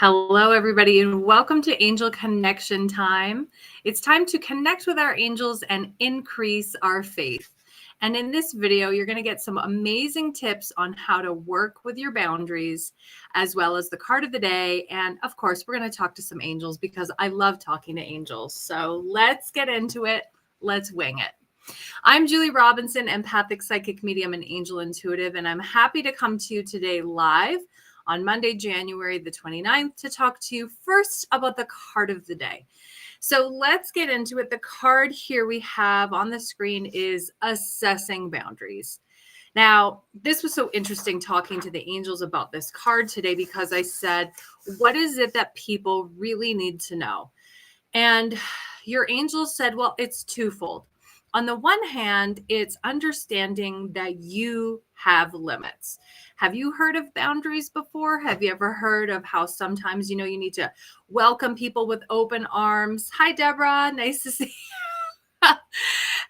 Hello, everybody, and welcome to Angel Connection Time. It's time to connect with our angels and increase our faith. And in this video, you're going to get some amazing tips on how to work with your boundaries, as well as the card of the day. And of course, we're going to talk to some angels because I love talking to angels. So let's get into it. Let's wing it. I'm Julie Robinson, empathic psychic medium and angel intuitive, and I'm happy to come to you today live on Monday, January the 29th, to talk to you first about the card of the day. So let's get into it. The card here we have on the screen is assessing boundaries. Now, this was so interesting talking to the angels about this card today because I said, what is it that people really need to know? And your angels said, well, it's twofold. On the one hand, it's understanding that you have limits. Have you heard of boundaries before? Have you ever heard of how sometimes, you need to welcome people with open arms? Hi, Deborah. Nice to see you.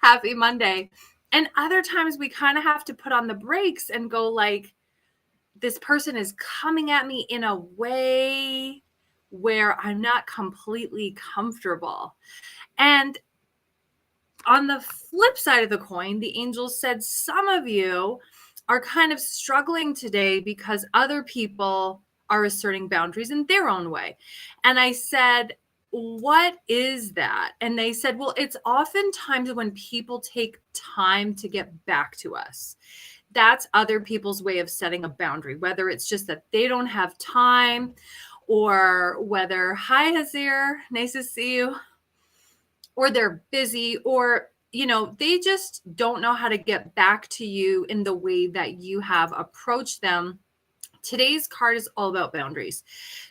Happy Monday. And other times we kind of have to put on the brakes and go like, this person is coming at me in a way where I'm not completely comfortable. And on the flip side of the coin, the angels said some of you are kind of struggling today because other people are asserting boundaries in their own way. And I said, what is that? And they said, well, it's oftentimes when people take time to get back to us. That's other people's way of setting a boundary, whether it's just that they don't have time or whether, hi, Hazir, nice to see you, or they're busy, or they just don't know how to get back to you in the way that you have approached them. Today's card is all about boundaries.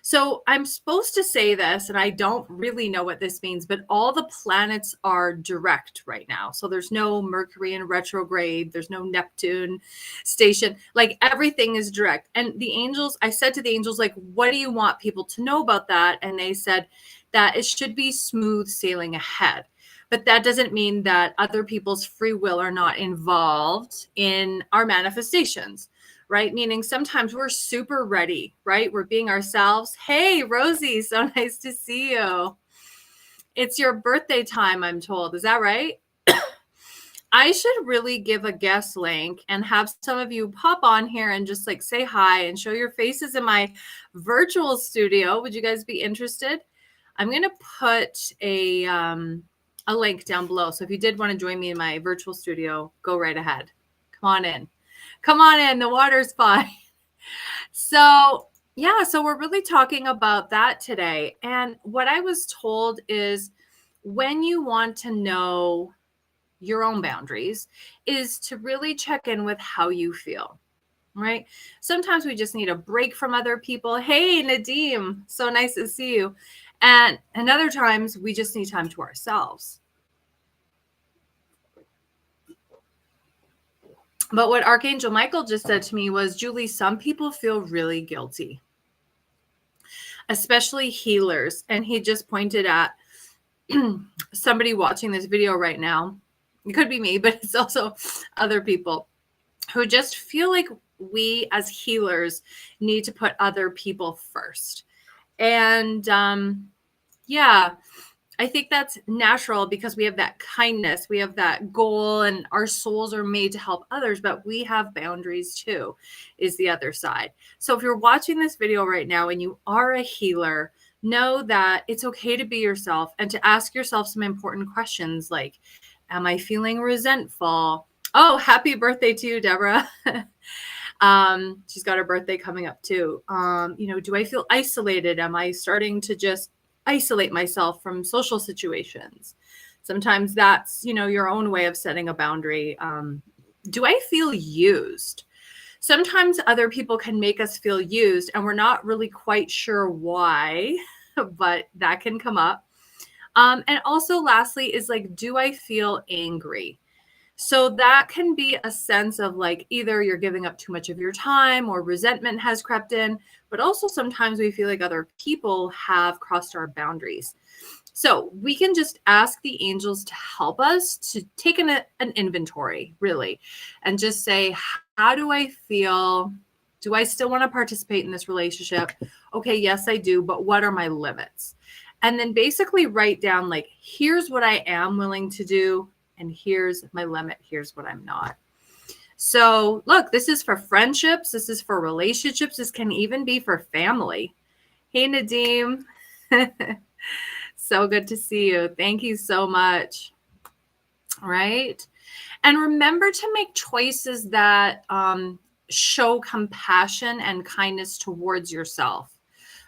So I'm supposed to say this, and I don't really know what this means, but all the planets are direct right now. So there's no Mercury in retrograde. There's no Neptune station. Like everything is direct. And the angels, I said to the angels, like, what do you want people to know about that? And they said that it should be smooth sailing ahead. But that doesn't mean that other people's free will are not involved in our manifestations, right? Meaning sometimes we're super ready, right? We're being ourselves. Hey, Rosie, so nice to see you. It's your birthday time, I'm told. Is that right? I should really give a guest link and have some of you pop on here and just like say hi and show your faces in my virtual studio. Would you guys be interested? I'm going to put a link down below. So if you did want to join me in my virtual studio, go right ahead. Come on in. Come on in. The water's fine. So we're really talking about that today. And what I was told is when you want to know your own boundaries is to really check in with how you feel, right? Sometimes we just need a break from other people. Hey, Nadeem, so nice to see you. And other times we just need time to ourselves. But what Archangel Michael just said to me was, Julie, some people feel really guilty, especially healers. And he just pointed at somebody watching this video right now. It could be me, but it's also other people who just feel like we as healers need to put other people first. And I think that's natural because we have that kindness, we have that goal, and our souls are made to help others, but we have boundaries too, is the other side. So if you're watching this video right now and you are a healer, know that it's okay to be yourself and to ask yourself some important questions like, am I feeling resentful? Oh, happy birthday to you, Deborah. She's got her birthday coming up too. Do I feel isolated? Am I starting to just isolate myself from social situations? Sometimes that's, your own way of setting a boundary. Do I feel used? Sometimes other people can make us feel used and we're not really quite sure why, but that can come up. And also lastly is like, do I feel angry? So that can be a sense of like either you're giving up too much of your time or resentment has crept in, but also sometimes we feel like other people have crossed our boundaries. So we can just ask the angels to help us to take an inventory, really, and just say, how do I feel Do I still want to participate in this relationship? Okay, yes, I do. But what are my limits? And then basically write down, like, here's what I am willing to do. And here's my limit. Here's what I'm not. So look, this is for friendships. This is for relationships. This can even be for family. Hey, Nadeem. So good to see you. Thank you so much. All right. And remember to make choices that show compassion and kindness towards yourself,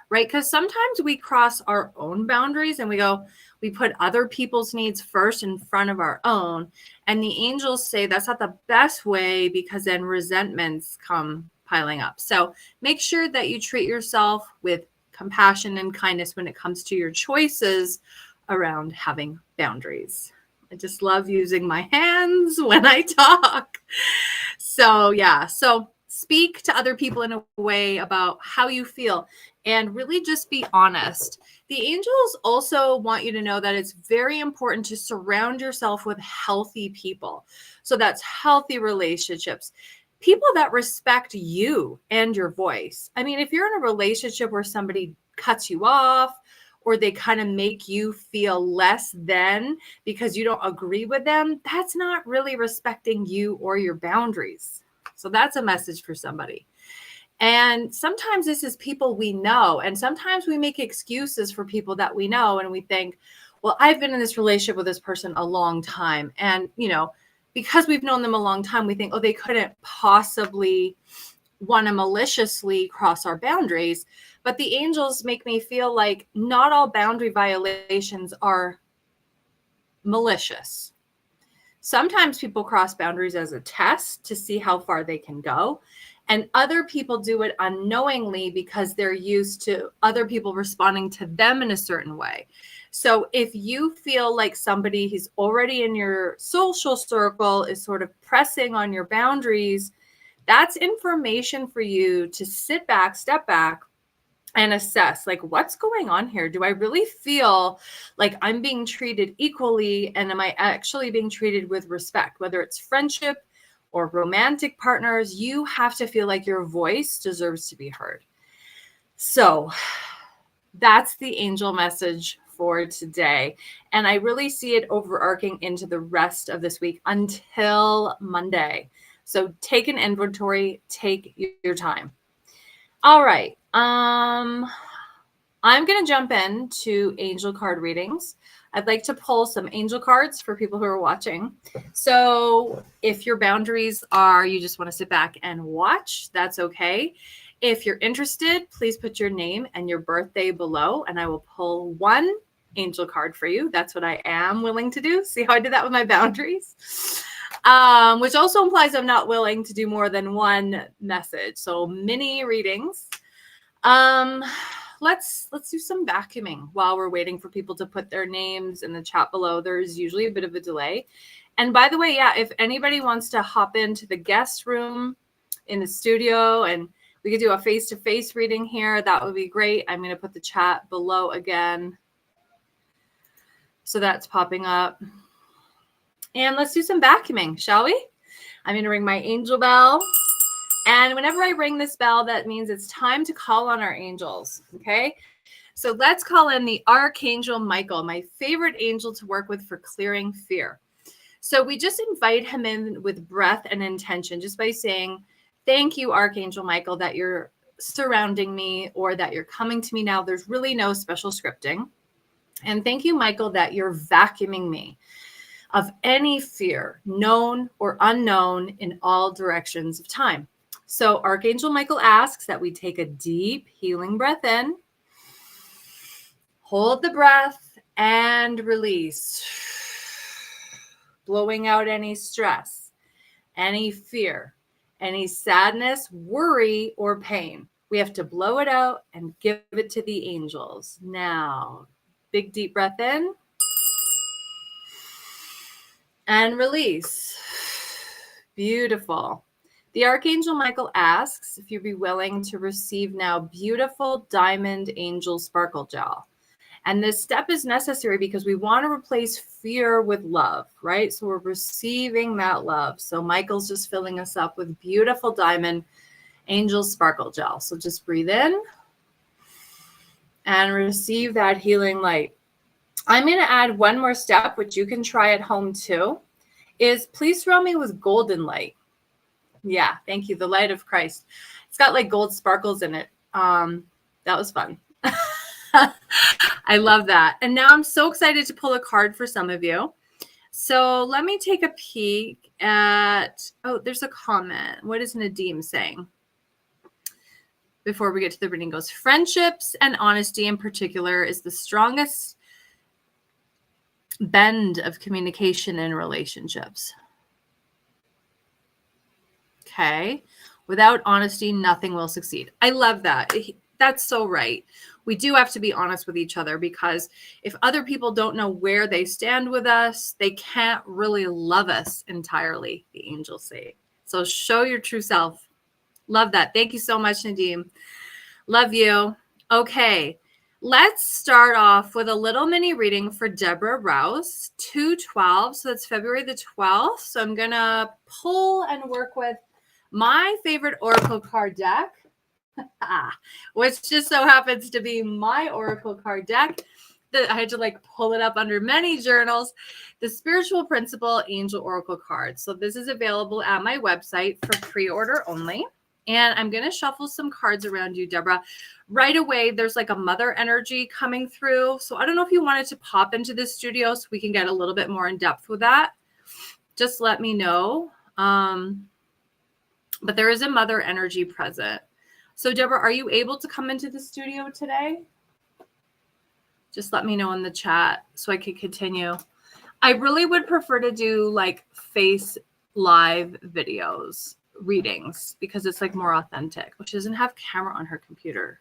right? Because sometimes we cross our own boundaries and we put other people's needs first in front of our own. And the angels say that's not the best way, because then resentments come piling up. So make sure that you treat yourself with compassion and kindness when it comes to your choices around having boundaries. I just love using my hands when I talk. So yeah, so speak to other people in a way about how you feel and really just be honest. The angels also want you to know that it's very important to surround yourself with healthy people. So that's healthy relationships, people that respect you and your voice. I mean, if you're in a relationship where somebody cuts you off, or they kind of make you feel less than because you don't agree with them, that's not really respecting you or your boundaries. So that's a message for somebody. And sometimes this is people we know. And sometimes we make excuses for people that we know. And we think, well, I've been in this relationship with this person a long time. And, because we've known them a long time, we think, oh, they couldn't possibly want to maliciously cross our boundaries. But the angels make me feel like not all boundary violations are malicious. Sometimes people cross boundaries as a test to see how far they can go. And other people do it unknowingly because they're used to other people responding to them in a certain way. So if you feel like somebody who's already in your social circle is sort of pressing on your boundaries, that's information for you to sit back, step back, and assess, like, what's going on here? Do I really feel like I'm being treated equally? And am I actually being treated with respect? Whether it's friendship or romantic partners, you have to feel like your voice deserves to be heard. So that's the angel message for today. And I really see it overarching into the rest of this week until Monday. So take an inventory, take your time. All right. I'm going to jump into angel card readings. I'd like to pull some angel cards for people who are watching. So if your boundaries are you just want to sit back and watch, that's okay. If you're interested, please put your name and your birthday below, and I will pull one angel card for you. That's what I am willing to do. See how I did that with my boundaries? Which also implies I'm not willing to do more than one message. So mini readings. Let's do some vacuuming while we're waiting for people to put their names in the chat below. There's usually a bit of a delay. And by the way, yeah, if anybody wants to hop into the guest room in the studio and we could do a face-to-face reading here, that would be great. I'm going to put the chat below again. So that's popping up. And let's do some vacuuming, shall we? I'm going to ring my angel bell. And whenever I ring this bell, that means it's time to call on our angels, okay? So let's call in the Archangel Michael, my favorite angel to work with for clearing fear. So we just invite him in with breath and intention, just by saying, thank you, Archangel Michael, that you're surrounding me or that you're coming to me now. There's really no special scripting. And thank you, Michael, that you're vacuuming me of any fear, known or unknown, in all directions of time. So Archangel Michael asks that we take a deep healing breath in, hold the breath, and release, blowing out any stress, any fear, any sadness, worry, or pain. We have to blow it out and give it to the angels. Now, big deep breath in and release. Beautiful. The Archangel Michael asks if you'd be willing to receive now beautiful diamond angel sparkle gel. And this step is necessary because we want to replace fear with love, right? So we're receiving that love. So Michael's just filling us up with beautiful diamond. Angel Sparkle Gel. So just breathe in and receive that healing light. I'm going to add one more step, which you can try at home too, is please surround me with golden light. Yeah, thank you. The light of Christ. It's got like gold sparkles in it. That was fun. I love that. And now I'm so excited to pull a card for some of you. So let me take a peek at, oh, there's a comment. What is Nadim saying? Before we get to the reading goes, friendships and honesty in particular is the strongest bend of communication in relationships. Okay. Without honesty, nothing will succeed. I love that. That's so right. We do have to be honest with each other, because if other people don't know where they stand with us, they can't really love us entirely, the angels say. So show your true self. Love that. Thank you so much, Nadim. Love you. Okay. Let's start off with a little mini reading for Deborah Rouse, 2/12. So that's February the 12th. So I'm going to pull and work with my favorite Oracle card deck, which just so happens to be my Oracle card deck. I had to like pull it up under many journals. The Spiritual Principle Angel Oracle card. So this is available at my website for pre-order only. And I'm going to shuffle some cards around you, Deborah. Right away, there's like a mother energy coming through. So I don't know if you wanted to pop into the studio so we can get a little bit more in depth with that. Just let me know. But there is a mother energy present. So Deborah, are you able to come into the studio today? Just let me know in the chat so I can continue. I really would prefer to do like face live videos, readings, because it's like more authentic, which doesn't have camera on her computer.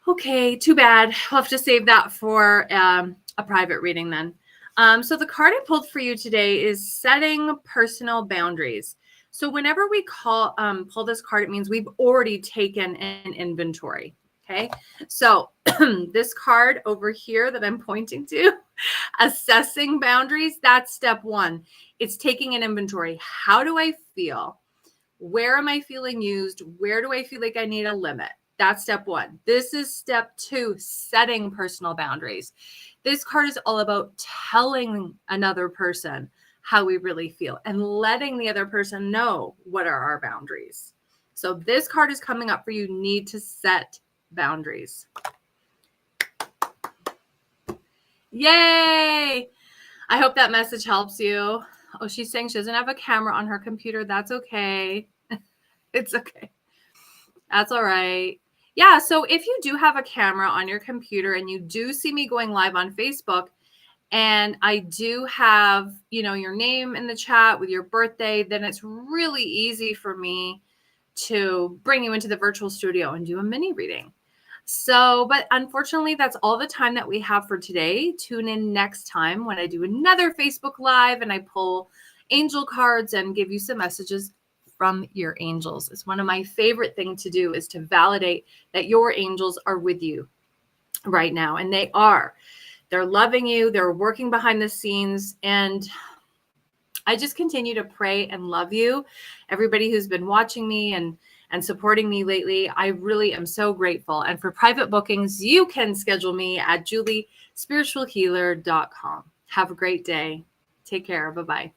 Okay, too bad. We'll have to save that for a private reading then. So the card I pulled for you today is setting personal boundaries. So whenever we pull this card, it means we've already taken an inventory. Okay, so this card over here that I'm pointing to, assessing boundaries, that's step one. It's taking an inventory. How do I feel? Where am I feeling used? Where do I feel like I need a limit? That's step one. This is step two, setting personal boundaries. This card is all about telling another person how we really feel and letting the other person know what are our boundaries. So this card is coming up for you. You need to set boundaries. Yay! I hope that message helps you. Oh, she's saying she doesn't have a camera on her computer. That's okay. It's okay. That's all right. Yeah, so if you do have a camera on your computer and you do see me going live on Facebook, and I do have, your name in the chat with your birthday, then it's really easy for me to bring you into the virtual studio and do a mini reading. So, but unfortunately, that's all the time that we have for today. Tune in next time when I do another Facebook Live and I pull angel cards and give you some messages from your angels. It's one of my favorite things to do, is to validate that your angels are with you right now. And they are. They're loving you. They're working behind the scenes. And I just continue to pray and love you. Everybody who's been watching me and supporting me lately, I really am so grateful. And for private bookings, you can schedule me at juliespiritualhealer.com. Have a great day. Take care. Bye-bye.